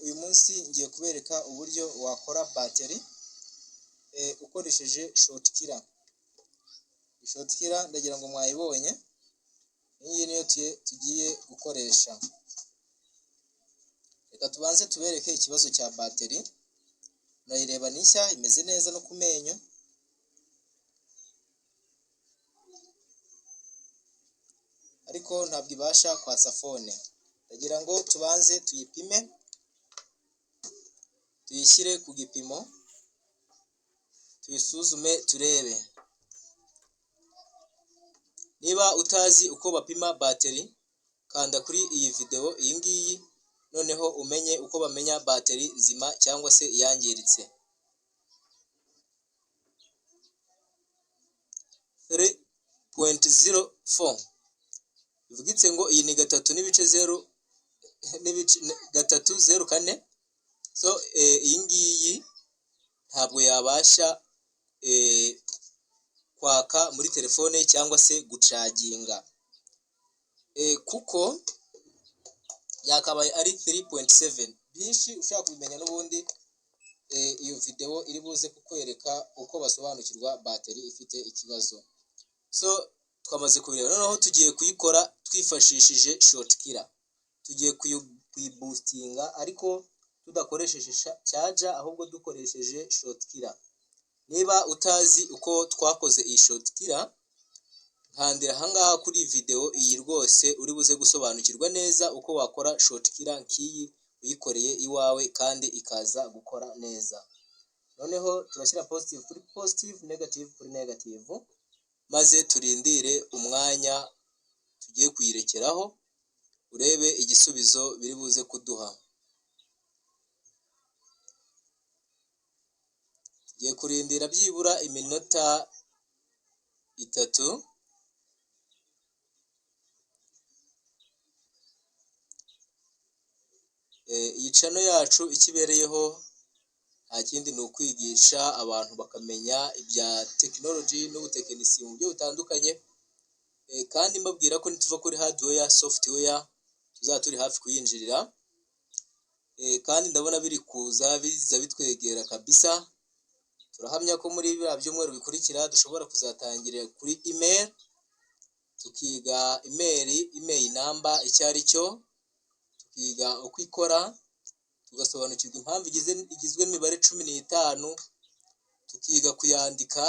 Uyu munsi ngiye kubereka uburyo wakora bateri ukoresheje shotkiller. Shotkiller ndagira ngo mwayibonye, iyi niyo tugiye gukoresha. Reka tubanze tubereke ikibazo cya bateri. Murayireba ni nshya, imeze neza no ku menyo. Ariko ntabwo ibasha kwatsa fone. Ndagira ngo tubanze tuyipime, tuyishyire ku gipimo, tuyisuzume turebe. Niba utazi uko bapima bateri, kanda kuri iyi video iyi ngiyi, noneho umenye uko bamenya bateri nzima cyangwa se yangiritse. 3.04 bivugitse ngo iyi ni 3.04. So iyi ngiyi ntabwo yabasha kwaka muri telefone cyangwa se gucaginga, kuko yakabaye ari 3.7. byinshi ushaka kubimenya n'ubundi iyo video iri buze kukwereka uko basobanukirwa bateri ifite ikibazo. So twamaze kubireba, noneho tugiye kuyikora twifashishije shotkiller. Tugiye kuyiboostinga ariko tudakoresheje charger, ahubwo dukoresheje shotkiller. Niba utazi uko twakoze iyi shotkiller, nkandira ahangaha kuri video iyi rwose uri buze gusobanukirwa neza uko wakora shotkiller nk'iyi uyikoreye iwawe kandi ikaza gukora neza. Noneho turashyira positive kuri positive, negative kuri negative, maze turindire umwanya tugiye kuyirekeraho, urebe igisubizo biri buze kuduha. Tugiye kurindira byibura iminota 3. Iyi channel yacu ikibereyeho nta kindi ni ukwigisha abantu bakamenya ibya technology n'ubutekinisi mu buryo butandukanye, kandi mbabwira ko nituva kuri hardware software tuzaba turi hafi kuyinjirira, kandi ndabona biri kuza biza bitwegera kabisa. Turahamya ko muri biriya byumweru bikurikira dushobora kuzatangira kuri email, tukiga email number icyo ari cyo, tukiga uko ikora, tugasobanukirwa impamvu igizwe n'imibare 15, tukiga kuyandika,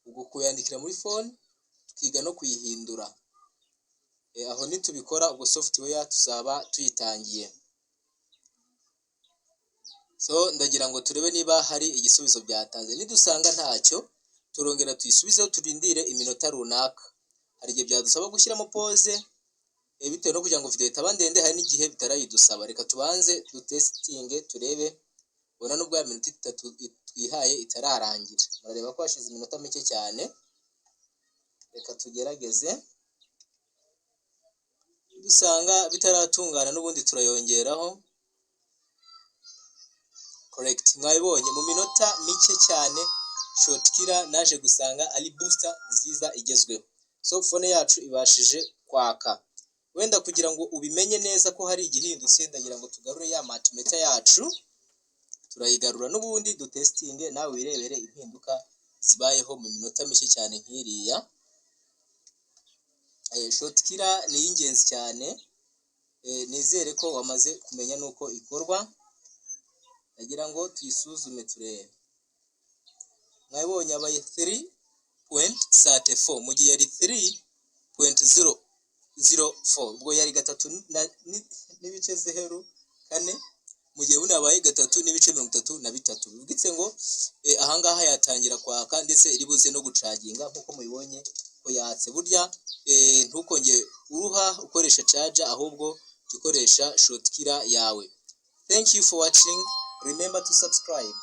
ubwo kuyandikira muri phone, tukiga no kuyihindura. Aho nitubikora ubwo software tuzaba tuyitangiye. So ndagira ngo turebe niba hari igisubizo byatanze. Nidusanga ntacyo, turongera tuyisubizeho turindire iminota runaka. Hari igihe byadusaba gushyiramo pause bitewe no kugira ngo video itaba ndende, hari n'igihe bitarayidusaba. Reka tubanze dutestinge turebe, ubona nubwo ya minota 3 twihaye itararangira. Murareba ko hashize iminota mike cyane. Reka tugerageze, dusanga bitaratungana n'ubundi turayongeraho. Correct, mwayibonye mu minota mike cyane shotkiller naje gusanga ari booster nziza igezweho. So phone yacu ibashije kwaka. Wenda kugira ngo ubimenye neza ko hari igihindutse, ndagira ngo tugarure ya multimeter yacu, turayigarura n'ubundi dutestinge, nawe wirebere impinduka zibayeho mu minota mike cyane nk'iriya. Shotkiller ni ingenzi cyane, nizere ko wamaze kumenya nuko ikorwa. Ndagira ngo tuyisuzume turebe. Mwabonye abaye 3.34 mu gihe yari 3.004, ubwo yari 3.04 mu gihe buno yabaye 3.33. Bivugitse ngo ahangaha yatangira kwaka ndetse iri buze no gucaginga nkuko mubibonye ko yatse. Burya ntukongere uruha ukoresha charger, ahubwo ukoresha shotkiller yawe. Thank you for watching. Remember to subscribe.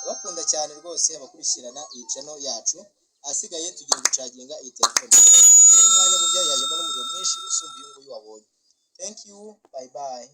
Abakunda cyane rwose abakurikirana iyi channel yacu, asigaye tugiye gucaginga iyi telefone. Umwanya burya yajyamo n'umuriro mwinshi usumba uyu nguyu wabonye. Thank you, bye bye.